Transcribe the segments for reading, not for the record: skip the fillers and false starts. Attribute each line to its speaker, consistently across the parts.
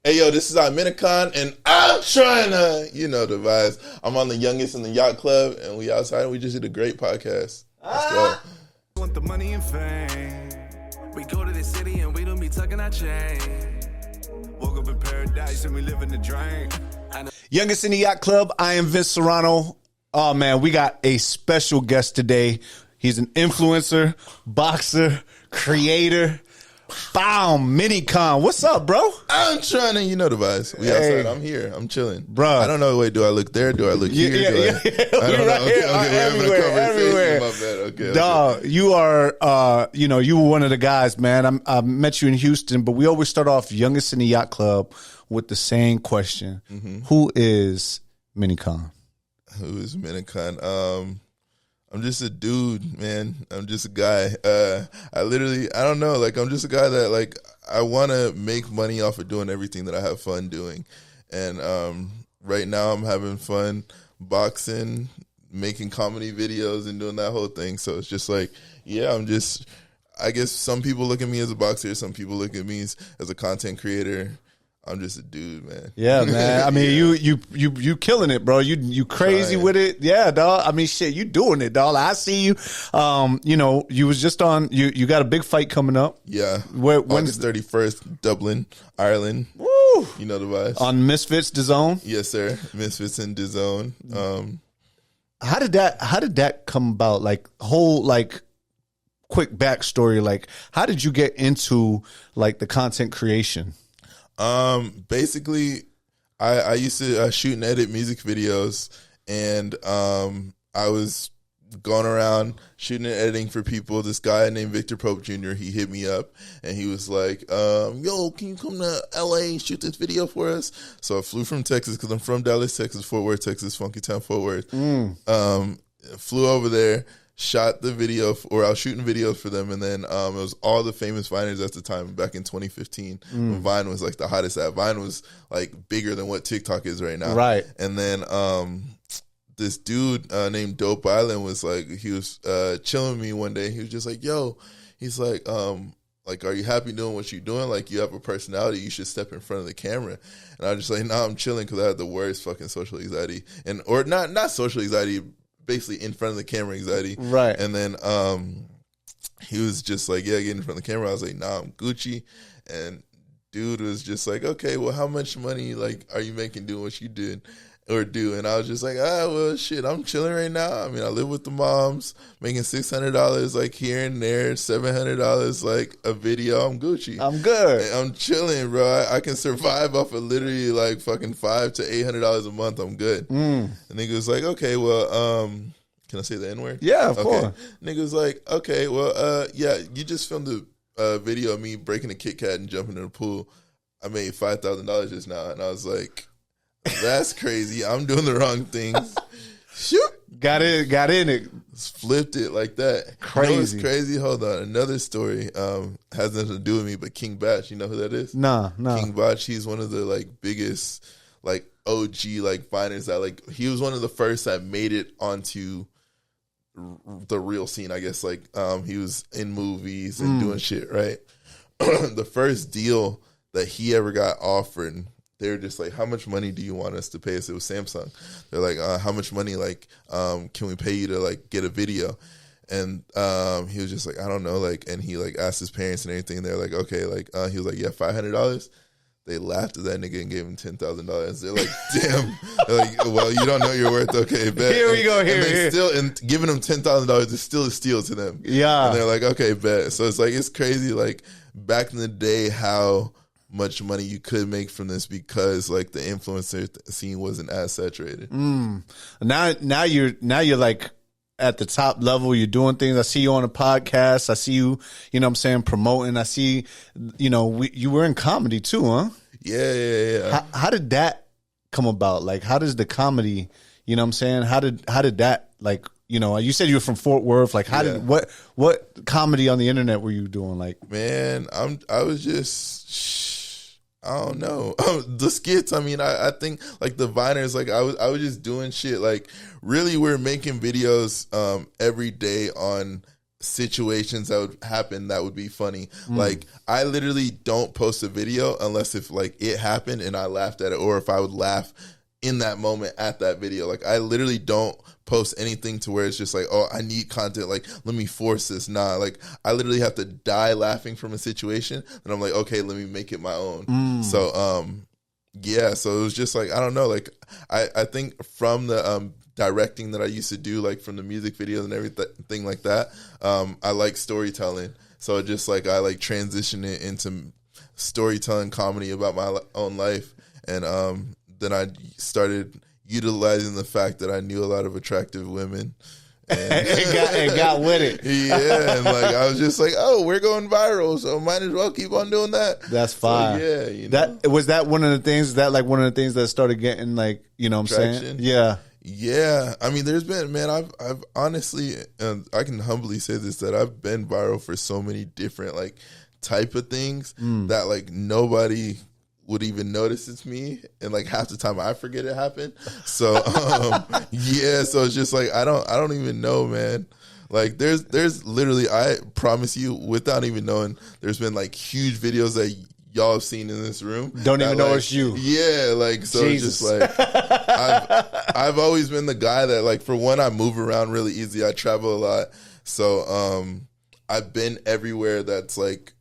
Speaker 1: Hey, yo, this is our Minikon, and I'm trying to, you know the vibes. I'm on the youngest in the Yacht Club, and we outside, and we just did a great podcast. Let's go.
Speaker 2: Want the money and fame. We go to the city, and we don't be tucking our chain. Woke up in paradise, and we live in the drain.
Speaker 3: Youngest in the Yacht Club, I am Vince Serrano. Oh, man, we got a special guest today. He's an influencer, boxer, creator. Boom, Minikon. What's up, bro?
Speaker 1: I'm trying to, you know the vibes. We outside. I'm here. I'm chilling.
Speaker 3: Bro.
Speaker 1: I don't know. Wait, do I look there? Do I look here?
Speaker 3: Yeah.
Speaker 1: I don't know. Okay, we're having a conversation.
Speaker 3: Everywhere.
Speaker 1: My bad. Okay.
Speaker 3: Dog, you are, you were one of the guys, man. I met you in Houston, but we always start off youngest in the Yacht Club with the same question. Mm-hmm. Who is Minikon?
Speaker 1: Who is Minikon? I'm just a dude, man. I'm just a guy. I don't know. Like, I'm just a guy that, like, I want to make money off of doing everything that I have fun doing. And right now I'm having fun boxing, making comedy videos, and doing that whole thing. So it's just like, yeah, I guess some people look at me as a boxer. Some people look at me as a content creator. I'm just a dude, man.
Speaker 3: Yeah, man. I mean, you killing it, bro. You crazy with it. Yeah, dog. I mean, shit, you doing it, dog. I see you. You was just on. You got a big fight coming up.
Speaker 1: Yeah.
Speaker 3: When's
Speaker 1: August 31st, Dublin, Ireland.
Speaker 3: Woo!
Speaker 1: You know the vibes.
Speaker 3: On Misfits, DAZN.
Speaker 1: Yes, sir. Misfits and DAZN.
Speaker 3: How did that come about? Like, whole, like, quick backstory. Like, how did you get into, like, the content creation?
Speaker 1: Basically, I used to shoot and edit music videos, and I was going around shooting and editing for people. This guy named Victor Pope Jr., he hit me up, and he was like, yo, can you come to LA and shoot this video for us? So I flew from Texas, because I'm from Dallas, Texas, Fort Worth, Texas, Funky Town, Fort Worth. Flew over there, shot the video, or I was shooting videos for them, and then it was all the famous Viners at the time, back in 2015, when Vine was like the hottest app. Vine was like bigger than what TikTok is right now.
Speaker 3: Right.
Speaker 1: And then this dude named Dope Island was like, he was chilling with me one day. He was just like, yo, he's like, are you happy doing what you're doing? Like, you have a personality. You should step in front of the camera. And I was just like, nah, I'm chilling, because I had the worst fucking social anxiety. Or not social anxiety, basically in front of the camera anxiety.
Speaker 3: Right.
Speaker 1: And then he was just like, yeah, get in front of the camera. I was like, nah, I'm Gucci. And dude was just like, okay, well, how much money, like, are you making doing what you did or do? And I was just like, well, shit, I'm chilling right now. I mean, I live with the moms, making $600 like here and there, $700 like a video. I'm Gucci.
Speaker 3: I'm good.
Speaker 1: And I'm chilling, bro. I can survive off of literally like fucking $500 to $800 a month. I'm good. And nigga was like, okay, well, can I say the N-word?
Speaker 3: Yeah, of course.
Speaker 1: Nigga was like, okay, well, yeah, you just filmed a video of me breaking a Kit Kat and jumping in the pool. I made $5,000 just now. And I was like, that's crazy. I'm doing the wrong things. Shoot.
Speaker 3: Got in it.
Speaker 1: Flipped it like that.
Speaker 3: Crazy.
Speaker 1: You know what's crazy? Hold on. Another story has nothing to do with me, but King Batch, you know who that is?
Speaker 3: Nah.
Speaker 1: King Batch, he's one of the like biggest like OG like finest that like, he was one of the first that made it onto the real scene, I guess. Like he was in movies and doing shit, right? The first deal that he ever got offered, they were just like, how much money do you want us to pay us? It was Samsung. They're like, how much money, like, can we pay you to, like, get a video? And he was just like, I don't know, like, and he, like, asked his parents and everything. They're like, okay, like, he was like, yeah, $500. They laughed at that nigga and gave him $10,000. They're like, damn. They're like, well, you don't know your worth. Okay, bet.
Speaker 3: Here we go.
Speaker 1: And giving them $10,000 is still a steal to them.
Speaker 3: Yeah.
Speaker 1: And they're like, okay, bet. So it's like, it's crazy, like, back in the day, how much money you could make from this, because like the influencer scene wasn't as saturated.
Speaker 3: Now you're like at the top level. You're doing things. I see you on a podcast. I see you, you know what I'm saying, promoting. I see, you were in comedy too, huh?
Speaker 1: Yeah.
Speaker 3: How did that come about? Like, how does the comedy, you know what I'm saying? How did that, like, you said you were from Fort Worth. Like, what comedy on the internet were you doing? Like,
Speaker 1: man, I was just, I don't know. The skits, I mean, I think like the Viners, like I was just doing shit. Like, really, we're making videos every day on situations that would happen that would be funny. Like, I literally don't post a video unless if like it happened and I laughed at it, or if I would laugh in that moment at that video. Like, I literally don't post anything to where it's just like, oh, I need content, like, let me force this. Nah, like, I literally have to die laughing from a situation, and I'm like, okay, let me make it my own. So yeah, so it was just like, I don't know, like, I think from the directing that I used to do, like from the music videos and everything like that, I like storytelling. So just like I like transition it into storytelling comedy about my own life. And then I started utilizing the fact that I knew a lot of attractive women.
Speaker 3: And got with it.
Speaker 1: Yeah, and like I was just like, oh, we're going viral, so might as well keep on doing that.
Speaker 3: That's fine.
Speaker 1: So, yeah, you know.
Speaker 3: That was that one of the things. Is that like one of the things that started getting like, you know what I'm
Speaker 1: Traction?
Speaker 3: saying? Yeah.
Speaker 1: Yeah, I mean, there's been, man, I've honestly, and I can humbly say this, that I've been viral for so many different like type of things that like nobody would even notice it's me, and like half the time I forget it happened. So yeah, so it's just like I don't even know, man. Like there's literally, I promise you, without even knowing, there's been like huge videos that y'all have seen in this room.
Speaker 3: Don't even know
Speaker 1: like,
Speaker 3: it's you.
Speaker 1: Yeah, like, so
Speaker 3: Jesus.
Speaker 1: it's just like I've always been the guy that, like, for one, I move around really easy. I travel a lot. So I've been everywhere that's like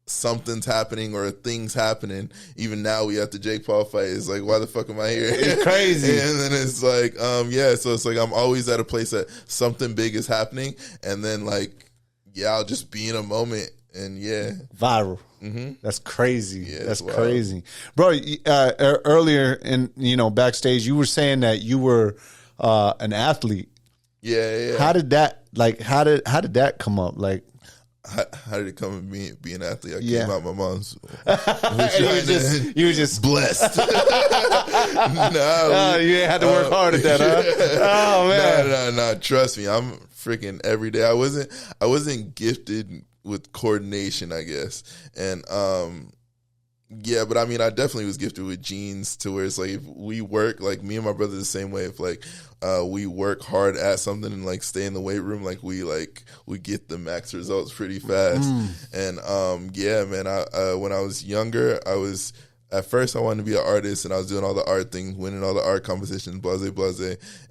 Speaker 1: something's happening or a thing's happening. Even now we at the Jake Paul fight. It's like, why the fuck am I here?
Speaker 3: It's crazy.
Speaker 1: And then it's like, yeah, so it's like I'm always at a place that something big is happening, and then like, yeah, I'll just be in a moment, and yeah.
Speaker 3: Viral. That's crazy.
Speaker 1: Yeah,
Speaker 3: that's
Speaker 1: wild.
Speaker 3: crazy, bro. Earlier in backstage, you were saying that you were an athlete.
Speaker 1: Yeah.
Speaker 3: How did that that come up? Like,
Speaker 1: how did it come with me being an athlete? I
Speaker 3: Yeah.
Speaker 1: came out my mom's.
Speaker 3: you were just
Speaker 1: blessed. No,
Speaker 3: you had to work hard at that, huh? Oh man,
Speaker 1: No. Trust me, I'm freaking every day. I wasn't gifted with coordination, I guess, and yeah, but I mean, I definitely was gifted with genes to where it's like, if we work, like me and my brother the same way. If like we work hard at something and like stay in the weight room, like we get the max results pretty fast. And yeah, man, I when I was younger, at first I wanted to be an artist, and I was doing all the art things, winning all the art competitions, blase.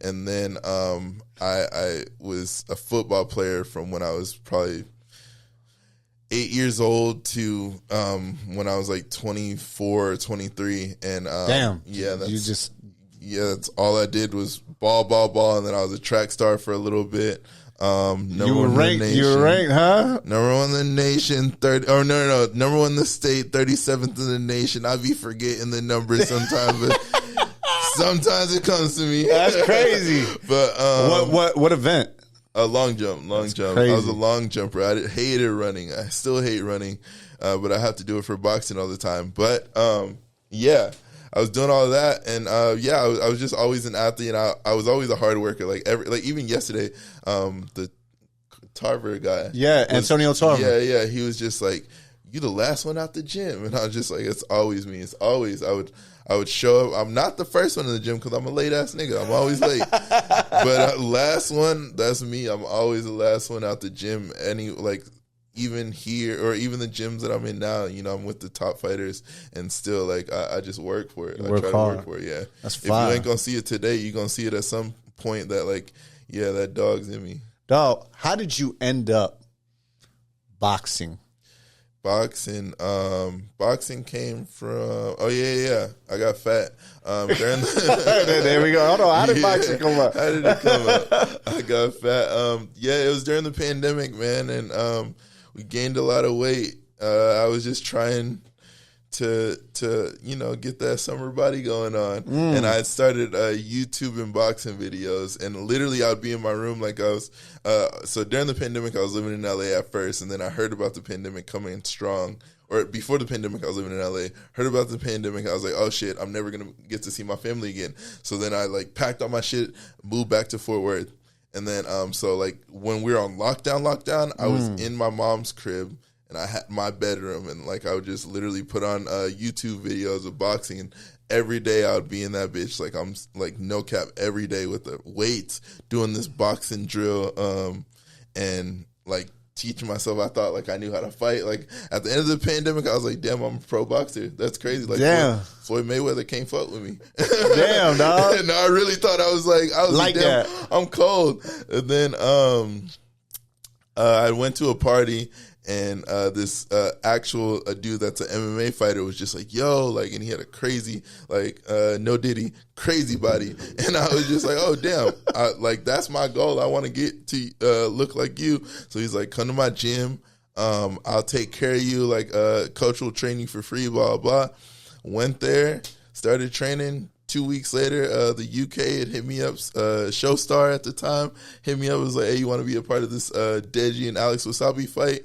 Speaker 1: And then I was a football player from when I was probably 8 years old to when I was like 24 or 23. And
Speaker 3: damn,
Speaker 1: yeah,
Speaker 3: that's
Speaker 1: all I did was ball, and then I was a track star for a little bit.
Speaker 3: You were ranked, huh?
Speaker 1: Number one in the nation, number one in the state, 37th in the nation. I be forgetting the numbers sometimes, but sometimes it comes to me.
Speaker 3: That's crazy.
Speaker 1: But
Speaker 3: what event?
Speaker 1: A long jump.
Speaker 3: Crazy.
Speaker 1: I was a long jumper. I hated running. I still hate running, but I have to do it for boxing all the time. But yeah, I was doing all of that, and yeah, I was just always an athlete, and I was always a hard worker. Like even yesterday, the Tarver guy,
Speaker 3: Antonio Tarver,
Speaker 1: yeah, he was just like, "You the last one out the gym," and I was just like, "It's always me. It's always I would show up. I'm not the first one in the gym because I'm a late ass nigga. I'm always late. But last one, that's me. I'm always the last one out the gym. Even here or even the gyms that I'm in now, you know, I'm with the top fighters, and still like I just work for it. I try to work for it. Yeah,
Speaker 3: that's fine.
Speaker 1: If you ain't gonna see it today, you're gonna see it at some point. That like, yeah, that dog's in me.
Speaker 3: Dog, how did you end up boxing?
Speaker 1: Boxing came from. Oh yeah. I got fat. During
Speaker 3: There we go. Hold on. How did boxing come up?
Speaker 1: How did it come up? I got fat. Yeah, it was during the pandemic, man, and we gained a lot of weight. I was just trying to get that summer body going on, and I had started YouTube and boxing videos, and literally I'd be in my room like I was. So during the pandemic, I was living in LA at first, and then I heard about the pandemic coming strong. Or before the pandemic, I was living in LA. Heard about the pandemic, I was like, oh shit, I'm never gonna get to see my family again. So then I like packed all my shit, moved back to Fort Worth, and then so like when we were on lockdown, I was in my mom's crib. And I had my bedroom, and like I would just literally put on YouTube videos of boxing, and every day I would be in that bitch. Like I'm like no cap every day with the weights, doing this boxing drill, and like teaching myself. I thought like I knew how to fight. Like at the end of the pandemic, I was like, damn, I'm a pro boxer. That's crazy. Like Floyd Mayweather can't fuck with me.
Speaker 3: Damn, dog.
Speaker 1: No, I really thought I was like damn,
Speaker 3: that.
Speaker 1: I'm cold. And then I went to a party. And this actual dude that's an MMA fighter was just like, yo, like, and he had a crazy, like, no diddy, crazy body. And I was just like, oh, damn, like, that's my goal. I want to get to look like you. So he's like, come to my gym. I'll take care of you, like, coach will train you for free, blah, blah. Went there, started training. 2 weeks later, the UK had hit me up, Showstar at the time, hit me up, was like, hey, you want to be a part of this Deji and Alex Wasabi fight?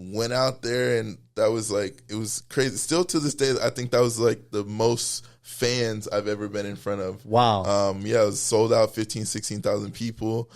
Speaker 1: Went out there, and that was like, it was crazy. Still to this day, I think that was like the most fans I've ever been in front of.
Speaker 3: Wow.
Speaker 1: Yeah, it was sold out, 15,000, 16,000 people.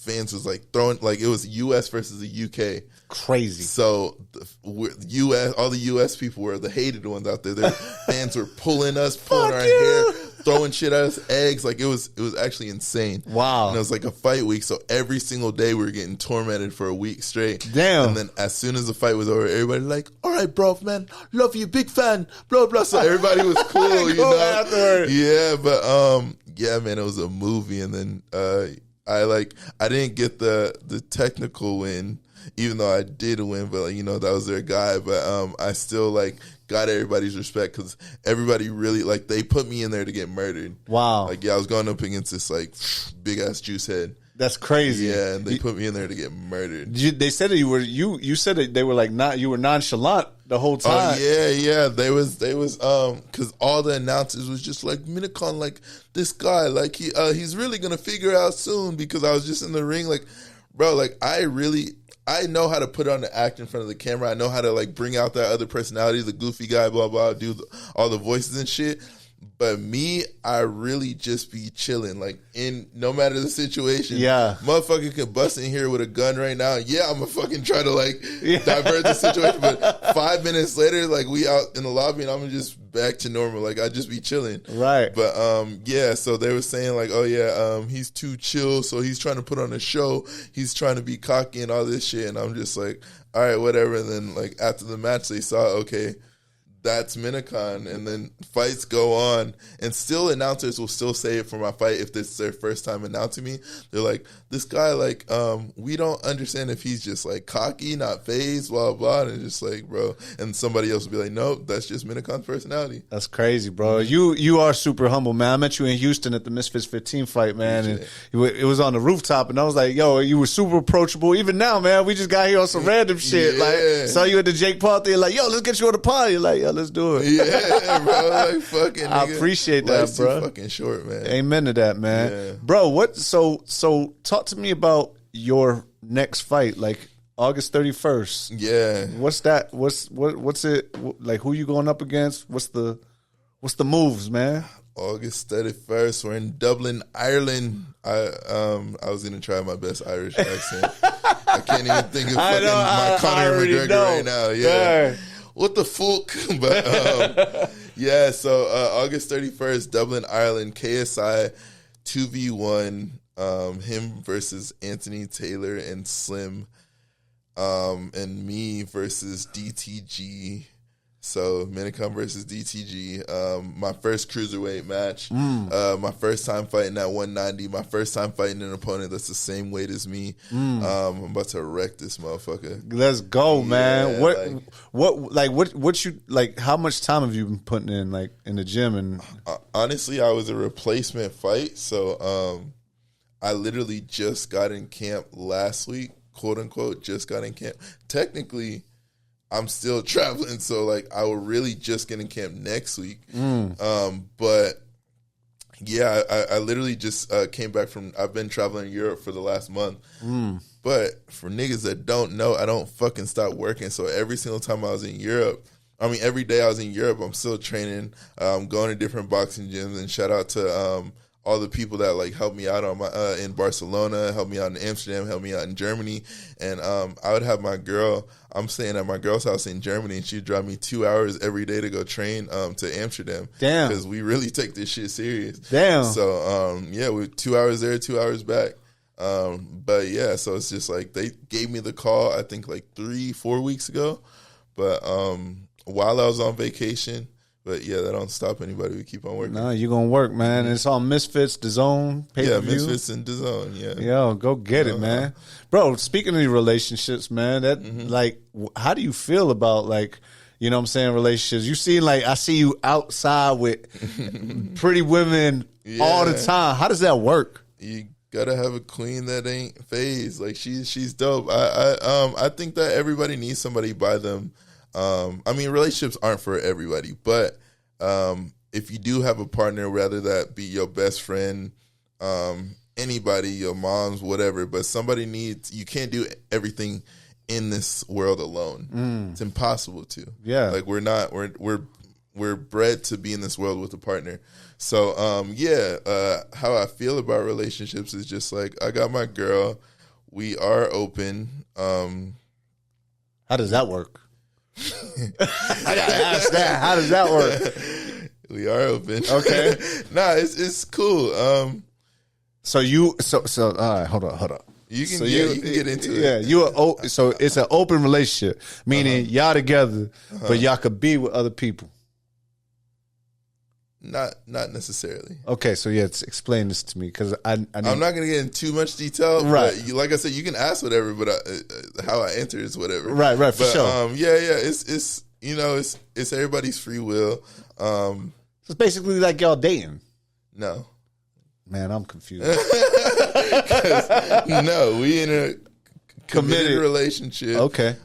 Speaker 1: Fans was like throwing, like it was US versus the UK.
Speaker 3: Crazy.
Speaker 1: So US, all the US people were the hated ones out there. Their fans were pulling us, pulling our hair, throwing shit at us, eggs. Like it was actually insane.
Speaker 3: Wow.
Speaker 1: And it was like a fight week. So every single day we were getting tormented for a week straight.
Speaker 3: Damn.
Speaker 1: And then as soon as the fight was over, everybody like, all right, bro, man, love you, big fan, blah, blah. So everybody was cool, you know?
Speaker 3: Afterward.
Speaker 1: Yeah, but yeah, man, it was a movie. And then I didn't get the technical win, even though I did win, but you know, that was their guy. But I still like got everybody's respect because everybody really like, they put me in there to get murdered.
Speaker 3: Wow.
Speaker 1: Like, yeah, I was going up against this like big ass juice head.
Speaker 3: That's crazy.
Speaker 1: Yeah, and they put me in there to get murdered.
Speaker 3: They said that you said that they were like you were nonchalant the whole time.
Speaker 1: Oh yeah. They was because all the announcers was just like, Minikon, like this guy, like he's really gonna figure it out soon, because I was just in the ring, like, bro, like I know how to put on the act in front of the camera. I know how to like bring out that other personality, the goofy guy, blah blah, do all the voices and shit. But me, I really just be chilling, like in no matter the situation.
Speaker 3: Yeah,
Speaker 1: motherfucker could bust in here with a gun right now. Yeah, I'm gonna fucking try to like divert the situation. But 5 minutes later, like we out in the lobby, and I'm just back to normal. Like I just be chilling.
Speaker 3: Right.
Speaker 1: But yeah. So they were saying like, oh yeah, he's too chill. So he's trying to put on a show. He's trying to be cocky and all this shit. And I'm just like, all right, whatever. And then like after the match, they saw, okay, that's Minikon, and then fights go on, and still announcers will still say it for my fight if this is their first time announcing me. They're like, this guy, like, we don't understand if he's just like cocky, not phased, blah blah. And it's just like, bro, and somebody else will be like, nope, that's just Minikon's personality.
Speaker 3: That's crazy, bro. You are super humble, man. I met you in Houston at the Misfits 15 fight, man, and it was on the rooftop, and I was like, yo, you were super approachable. Even now, man, we just got here on some random shit.
Speaker 1: Yeah.
Speaker 3: Like, saw you at the Jake Paul thing, like, yo, let's get you on the party. Like, yo, let's do it.
Speaker 1: Yeah, bro. Like, fucking nigga.
Speaker 3: I appreciate that,
Speaker 1: Life's
Speaker 3: bro.
Speaker 1: too fucking short, man.
Speaker 3: Amen to that, man.
Speaker 1: Yeah.
Speaker 3: Bro, what? So talk to me about your next fight, like August 31st.
Speaker 1: Yeah.
Speaker 3: What's that? What's it like? Who you going up against? What's the moves, man?
Speaker 1: August 31st, we're in Dublin, Ireland. I was gonna try my best Irish accent. I can't even think of fucking my Conor McGregor right now. Yeah. What the fuck? But yeah, so August 31st, Dublin, Ireland, KSI 2v1, him versus Anthony Taylor and Slim, and me versus DTG. So Minikon versus DTG, my first cruiserweight match, my first time fighting at 190, my first time fighting an opponent that's the same weight as me. I'm about to wreck this motherfucker.
Speaker 3: Let's go, man.
Speaker 1: Yeah,
Speaker 3: What you like? How much time have you been putting in, like in the gym? And
Speaker 1: honestly, I was a replacement fight, so I literally just got in camp last week, quote unquote, just got in camp. Technically, I'm still traveling, so like I will really just get in camp next week. But yeah, I literally just came back from. I've been traveling in Europe for the last month. But for niggas that don't know, I don't fucking stop working. So every single time I was in Europe, I mean every day I was in Europe, I'm still training. Going to different boxing gyms, and shout out to all the people that like helped me out on my in Barcelona, helped me out in Amsterdam, helped me out in Germany, and I would have my girl. I'm staying at my girl's house in Germany, and she'd drive me 2 hours every day to go train to Amsterdam.
Speaker 3: Damn,
Speaker 1: because we really take this shit serious.
Speaker 3: Damn.
Speaker 1: So yeah, we're 2 hours there, 2 hours back. But yeah, so it's just like they gave me the call, I think like 3-4 weeks ago. But while I was on vacation, but yeah, that don't stop anybody. We keep on working.
Speaker 3: No, you're gonna work, man. It's on Misfits, DAZN, pay-per-view.
Speaker 1: Yeah, Misfits and DAZN, yeah.
Speaker 3: Yo, go get it, man. Bro, speaking of your relationships, man, that like, how do you feel about like, you know what I'm saying, relationships? You see, like, I see you outside with pretty women all the time. How does that work?
Speaker 1: You gotta have a queen that ain't phased. Like she's dope. I think that everybody needs somebody by them. I mean, relationships aren't for everybody, but if you do have a partner, whether that be your best friend, anybody, your mom's, whatever, but somebody needs. You can't do everything in this world alone. It's impossible to.
Speaker 3: Yeah,
Speaker 1: like we're bred to be in this world with a partner. So how I feel about relationships is just like I got my girl. We are open.
Speaker 3: How does that work? I gotta ask that. How does that work?
Speaker 1: We are open.
Speaker 3: Okay.
Speaker 1: Nah, it's cool.
Speaker 3: So all right, hold on.
Speaker 1: You can get into it.
Speaker 3: Yeah, so it's an open relationship, meaning y'all together, but y'all could be with other people.
Speaker 1: Not necessarily.
Speaker 3: Okay, so explain this to me because I'm
Speaker 1: not going to get in too much detail.
Speaker 3: Right.
Speaker 1: But like I said, you can ask whatever, but how I answer is whatever.
Speaker 3: Right, for sure.
Speaker 1: It's it's everybody's free will.
Speaker 3: So it's basically like y'all dating.
Speaker 1: No.
Speaker 3: Man, I'm confused.
Speaker 1: No, we in a committed relationship.
Speaker 3: Okay.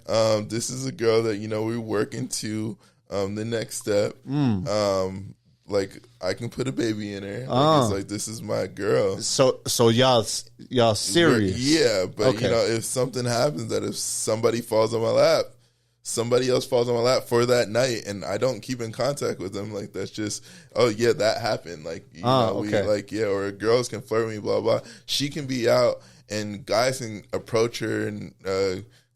Speaker 1: This is a girl that we're working to the next step. Like I can put a baby in her. Like, it's like this is my girl.
Speaker 3: So y'all serious?
Speaker 1: Yeah, but
Speaker 3: okay.
Speaker 1: If something happens, that if somebody falls on my lap, somebody else falls on my lap for that night, and I don't keep in contact with them, like that's just that happened. Like okay. Or girls can flirt with me, blah blah. She can be out, and guys can approach her and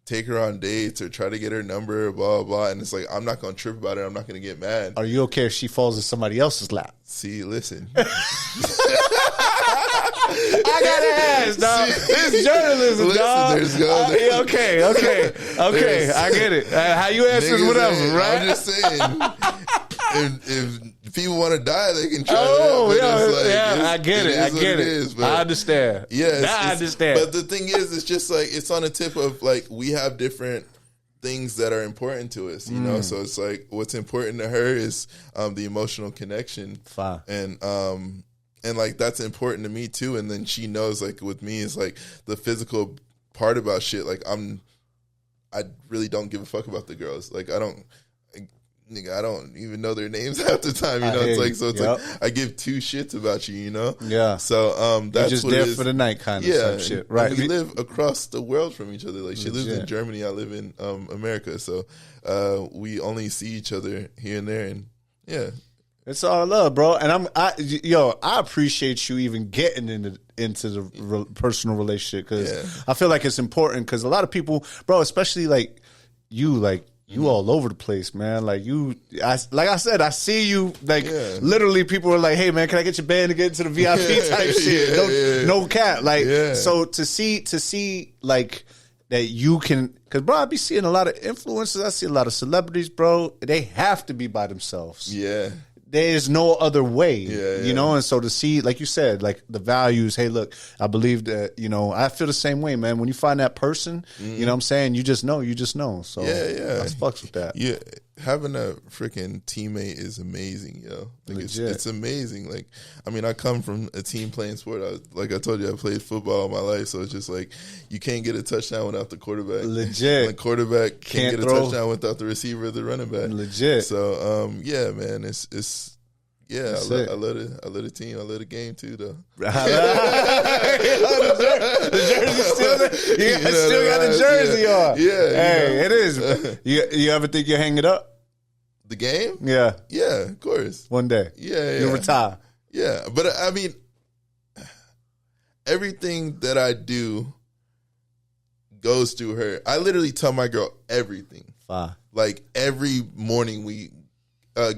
Speaker 1: take her on dates or try to get her number, blah, blah. And it's like, I'm not going to trip about it. I'm not going to get mad.
Speaker 3: Are you okay if she falls in somebody else's lap?
Speaker 1: See, listen.
Speaker 3: I got to ask, dog. It's journalism, dog. Okay. I get it. How you answer is whatever, right?
Speaker 1: I'm just saying. If people want to die, they can try that.
Speaker 3: I get it. I understand.
Speaker 1: Yeah,
Speaker 3: I understand.
Speaker 1: But the thing is, it's just like it's on the tip of like we have different things that are important to us, So it's like what's important to her is the emotional connection, and like that's important to me too. And then she knows like with me is like the physical part about shit. Like I really don't give a fuck about the girls. Like I don't even know their names half the time, It's like I give two shits about you,
Speaker 3: Yeah.
Speaker 1: So that's
Speaker 3: just
Speaker 1: what
Speaker 3: there
Speaker 1: it is.
Speaker 3: for the night kind of some shit, right?
Speaker 1: We live across the world from each other. Like she lives in Germany, I live in America, so we only see each other here and there, and yeah.
Speaker 3: It's all love, bro. And I appreciate you even getting into the personal relationship because I feel like it's important because a lot of people, bro, especially like you all over the place, man. Like I said, I see you. Like literally, people are like, "Hey, man, can I get your band to get into the VIP type shit?" No cap. Like so to see like that you can, because bro, I be seeing a lot of influencers. I see a lot of celebrities, bro. They have to be by themselves.
Speaker 1: Yeah.
Speaker 3: There's no other way, and so to see, like you said, like the values, hey, look, I believe that, I feel the same way, man. When you find that person, you know what I'm saying, you just know. So I fucks with that.
Speaker 1: Yeah, having a freaking teammate is amazing, yo. Like it's amazing. Like, I mean, I come from a team playing sport. Like I told you, I played football all my life, so it's just like you can't get a touchdown without the quarterback.
Speaker 3: Legit.
Speaker 1: The quarterback can't get a touchdown without the receiver or the running back.
Speaker 3: Legit.
Speaker 1: So, yeah, man, it's yeah, I love the team. I love the game too, though.
Speaker 3: The jersey's still there. You still got the jersey on.
Speaker 1: Yeah.
Speaker 3: Hey, it is. You ever think you hang it up?
Speaker 1: The game?
Speaker 3: Yeah.
Speaker 1: Yeah, of course.
Speaker 3: One day.
Speaker 1: Yeah.
Speaker 3: You retire.
Speaker 1: Yeah, but I mean, everything that I do goes through her. I literally tell my girl everything.
Speaker 3: Fine.
Speaker 1: Like every morning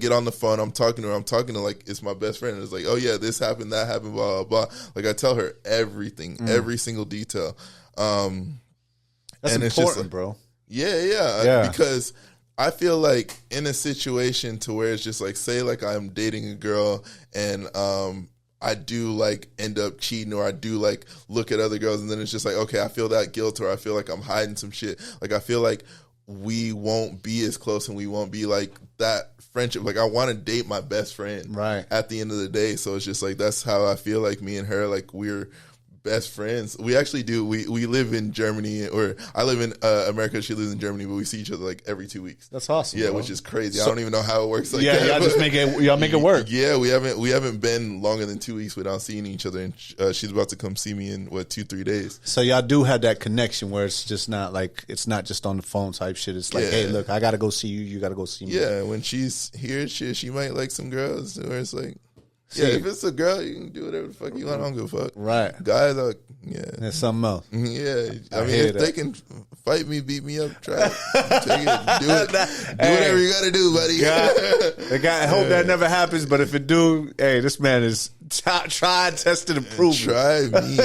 Speaker 1: get on the phone. I'm talking to her. I'm talking to like it's my best friend. And it's like, oh yeah, this happened, that happened, blah blah blah. Like I tell her everything, every single detail.
Speaker 3: That's
Speaker 1: and
Speaker 3: important,
Speaker 1: it's just like,
Speaker 3: bro.
Speaker 1: Yeah, because I feel like in a situation to where it's just like, say like I'm dating a girl and I do like end up cheating, or I do like look at other girls, and then it's just like, okay, I feel that guilt, or I feel like I'm hiding some shit. Like I feel like we won't be as close, and we won't be like that friendship. Like I want to date my best friend,
Speaker 3: right? At
Speaker 1: the end of the day, so it's just like that's how I feel like me and her, like we're best friends. We actually do. We live in Germany, or I live in America. She lives in Germany, but we see each other like every 2 weeks.
Speaker 3: That's awesome.
Speaker 1: Yeah,
Speaker 3: bro.
Speaker 1: which is crazy. I don't even know how it works. Like
Speaker 3: yeah,
Speaker 1: that,
Speaker 3: y'all just make it work.
Speaker 1: Yeah, we haven't been longer than 2 weeks without seeing each other, and she's about to come see me in 2-3 days.
Speaker 3: So y'all do have that connection where it's just not like it's not just on the phone type shit. It's like, hey, look, I gotta go see you. You gotta go see me.
Speaker 1: Yeah, when she's here, she might like some girls where it's like. Yeah, if it's a girl, you can do whatever the fuck you want. I don't give a fuck.
Speaker 3: Right.
Speaker 1: Guys are, yeah.
Speaker 3: There's something else.
Speaker 1: Yeah. I mean, if they can fight me, beat me up, try it. Take it. Do it. Do whatever you got to do, buddy.
Speaker 3: I hope that never happens, but if it do, hey, this man is tried, tested, and proven.
Speaker 1: Try me.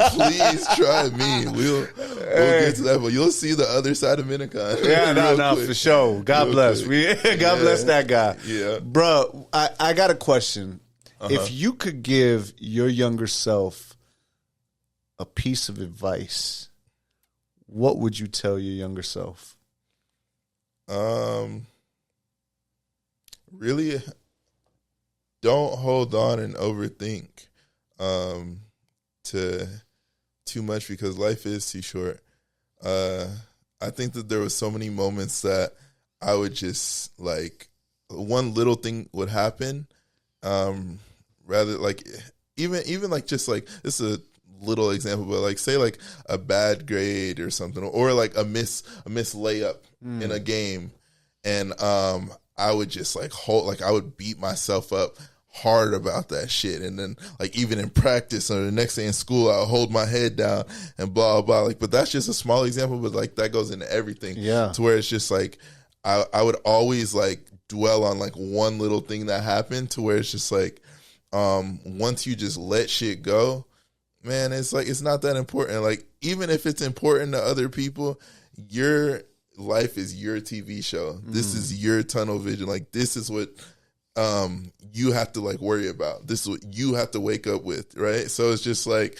Speaker 1: Please try me. We'll get to that, but you'll see the other side of Minikon.
Speaker 3: Yeah, no, for sure. God bless. God bless that guy.
Speaker 1: Yeah.
Speaker 3: Bro, I got a question. If you could give your younger self a piece of advice, what would you tell your younger self?
Speaker 1: Really, don't hold on and overthink to too much, because life is too short. I think that there was so many moments that I would just like one little thing would happen. Rather like even like just like this is a little example, but like say like a bad grade or something, or like a miss layup in a game, and I would just like I would beat myself up hard about that shit, and then like even in practice or the next day in school, I'll hold my head down and blah blah. Like, but that's just a small example, but like that goes into everything.
Speaker 3: Yeah,
Speaker 1: to where it's just like I would always like dwell on like one little thing that happened, to where it's just like once you just let shit go, man, it's like it's not that important. Like even if it's important to other people, your life is your TV show. This is your tunnel vision. Like this is what you have to like worry about. This is what you have to wake up with, right? So it's just like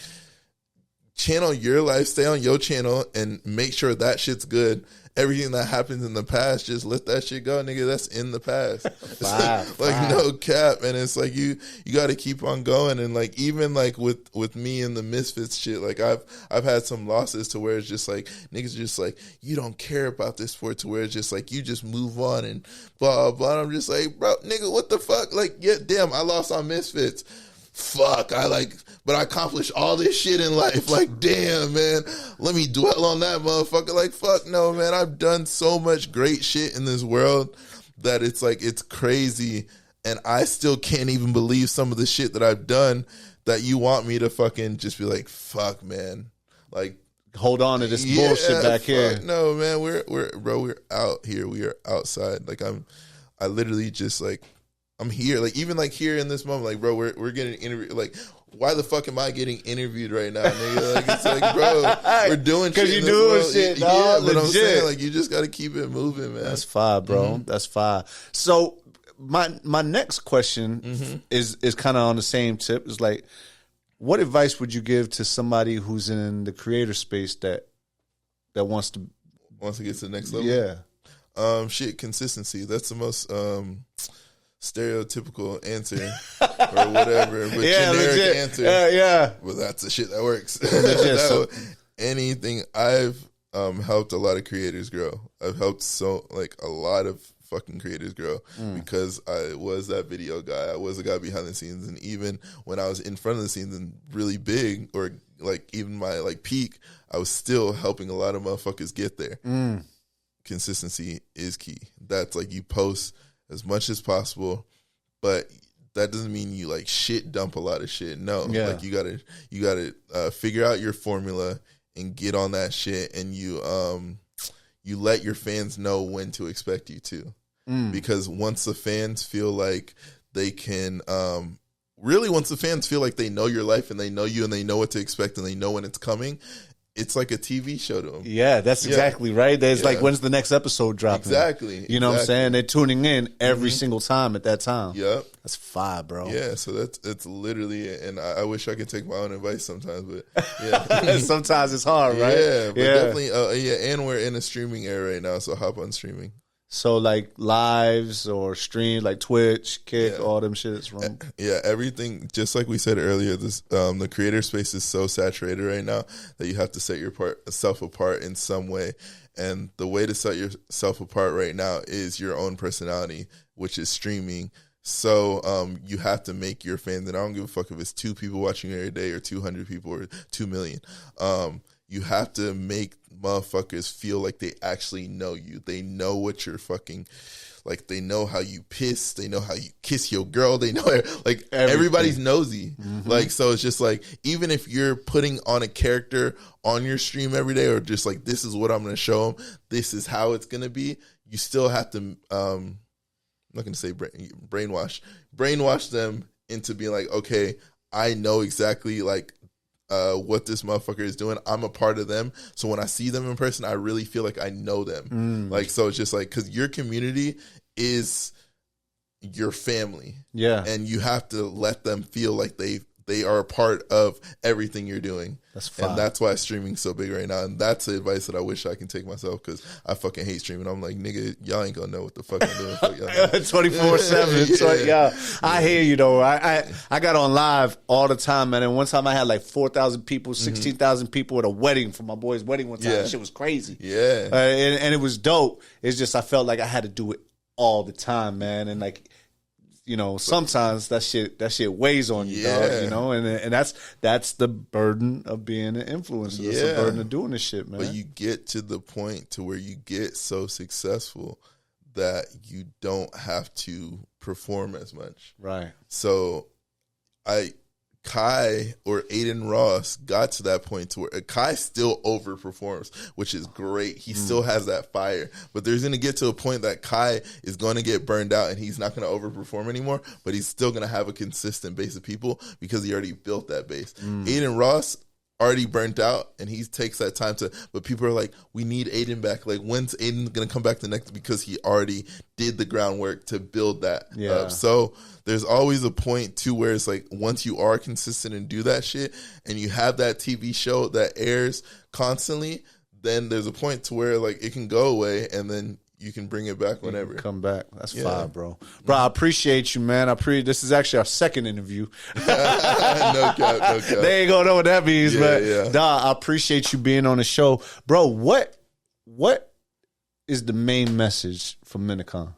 Speaker 1: channel your life, stay on your channel, and make sure that shit's good. Everything that happens in the past, just let that shit go, nigga. That's in the past. Like no cap, and it's like you got to keep on going. And like even like with me and the Misfits shit, like I've had some losses to where it's just like niggas are just like, you don't care about this sport, to where it's just like you just move on and blah blah. And I'm just like, bro, nigga, what the fuck? Like, yeah, damn, I lost on Misfits. Fuck, but I accomplished all this shit in life. Like, damn, man, let me dwell on that motherfucker. Like, fuck no, man, I've done so much great shit in this world that it's like, it's crazy. And I still can't even believe some of the shit that I've done, that you want me to fucking just be like, fuck, man. Like,
Speaker 3: hold on to this bullshit back here.
Speaker 1: No, man, we're out here. We are outside. Like, I literally just like, I'm here, like even like here in this moment, like bro, we're getting interviewed. Like, why the fuck am I getting interviewed right now, nigga? Like it's like, bro, we're doing shit. Because you doing shit, dog. Yeah, but I'm saying like you just got to keep it moving, man.
Speaker 3: That's fire, bro. That's fire. So my next question is kind of on the same tip. Is like, what advice would you give to somebody who's in the creator space that wants to
Speaker 1: get to the next level?
Speaker 3: Yeah.
Speaker 1: Shit, consistency. That's the most stereotypical answer or whatever, but generic answer.
Speaker 3: Yeah.
Speaker 1: Well, that's the shit that works.
Speaker 3: So,
Speaker 1: anything, I've helped a lot of creators grow. I've helped a lot of fucking creators grow because I was that video guy. I was the guy behind the scenes, and even when I was in front of the scenes and really big, or like even my like peak, I was still helping a lot of motherfuckers get there. Consistency is key. That's like you post as much as possible, but that doesn't mean you like shit dump a lot of shit. No, like you gotta figure out your formula and get on that shit, and you let your fans know when to expect you to. because once the fans feel like they can, really once the fans feel like they know your life and they know you and they know what to expect and they know when it's coming, it's like a TV show to them.
Speaker 3: Yeah, that's exactly right. There's like, when's the next episode dropping?
Speaker 1: Exactly.
Speaker 3: You know what I'm saying? They're tuning in every single time at that time.
Speaker 1: Yep.
Speaker 3: That's fire, bro.
Speaker 1: Yeah, so it's literally, and I wish I could take my own advice sometimes, but yeah.
Speaker 3: Sometimes it's hard, right?
Speaker 1: Yeah, but definitely, and we're in a streaming era right now, so hop on streaming.
Speaker 3: So like lives or streams like Twitch, Kick, all them shits wrong.
Speaker 1: Yeah, everything. Just like we said earlier, this the creator space is so saturated right now that you have to set yourself apart in some way. And the way to set yourself apart right now is your own personality, which is streaming. So you have to make your fans, and I don't give a fuck if it's 2 people watching every day or 200 people or 2 million. You have to make motherfuckers feel like they actually know you. They know what you're fucking, like, they know how you piss. They know how you kiss your girl. They know, like, everybody's nosy. Like, so it's just like, even if you're putting on a character on your stream every day, or just like, this is what I'm going to show them, this is how it's going to be, you still have to, I'm not going to say brainwash them into being like, okay, I know exactly, like, what this motherfucker is doing. I'm a part of them, so when I see them in person, I really feel like I know them. Like, so it's just like, because your community is your family, and you have to let them feel like they are a part of everything you're doing. That's fine. And that's why streaming's so big right now. And that's the advice that I wish I can take myself, because I fucking hate streaming. I'm like, nigga, y'all ain't gonna know what the fuck I'm doing.
Speaker 3: 24/7. Yeah. I hear you though. I got on live all the time, man. And one time I had like 4,000 people, 16,000 people at a wedding for my boy's wedding one time. That shit was crazy.
Speaker 1: Yeah.
Speaker 3: And it was dope. It's just I felt like I had to do it all the time, man. And like, you know, sometimes that shit weighs on you, dog, you know, and that's the burden of being an influencer. That's the burden of doing this shit, man.
Speaker 1: But you get to the point to where you get so successful that you don't have to perform as much.
Speaker 3: Right.
Speaker 1: So Kai or Aiden Ross got to that point to where Kai still overperforms, which is great. He still has that fire, but there's going to get to a point that Kai is going to get burned out and he's not going to overperform anymore, but he's still going to have a consistent base of people because he already built that base. Aiden Ross already burnt out and he takes that time to, but people are like, we need Aiden back. Like, when's Aiden going to come back the next? Because he already did the groundwork to build that up. So there's always a point too where it's like, once you are consistent and do that shit and you have that TV show that airs constantly, then there's a point to where like it can go away and then you can bring it back whenever.
Speaker 3: Come back. That's fine, bro. Bro, I appreciate you, man. This is actually our second interview.
Speaker 1: No cap.
Speaker 3: They ain't gonna know what that means, but I appreciate you being on the show. Bro, what is the main message from Minikon?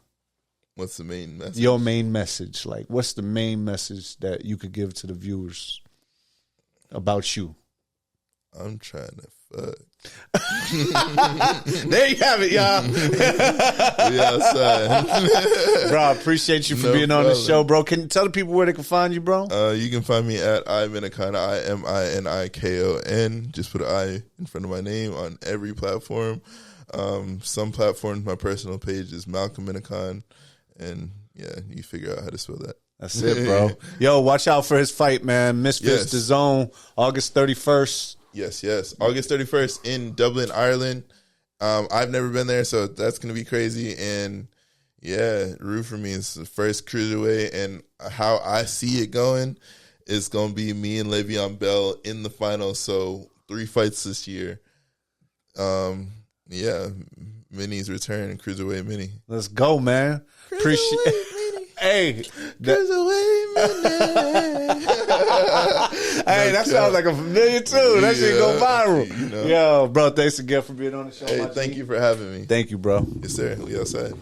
Speaker 1: What's the main message?
Speaker 3: Your main message. Like, what's the main message that you could give to the viewers about you?
Speaker 1: I'm trying to fuck.
Speaker 3: There you have it, y'all. Bro, I appreciate you for being on the show, bro. Can you tell the people where they can find you, bro?
Speaker 1: You can find me at Minikon, IMINIKON. Just put an I in front of my name on every platform. Some platforms, my personal page is Malcolm Minikon, and you figure out how to spell that.
Speaker 3: That's it, bro. Yo, watch out for his fight, man. Misfits the Zone, August 31st.
Speaker 1: Yes. August 31st in Dublin, Ireland. I've never been there, so that's going to be crazy. And, root for me. It's the first cruiserweight. And how I see it going is going to be me and Le'Veon Bell in the finals. So 3 fights this year. Mini's return, Cruiserweight Mini.
Speaker 3: Let's go, man. Appreciate it. Hey.
Speaker 1: Cruiserweight Mini.
Speaker 3: Hey, that sounds like a familiar too. That shit go viral.
Speaker 1: You know.
Speaker 3: Yo, bro, thanks again for being on the show.
Speaker 1: Hey, thank you for having me.
Speaker 3: Thank you, bro.
Speaker 1: Yes, sir. We outside.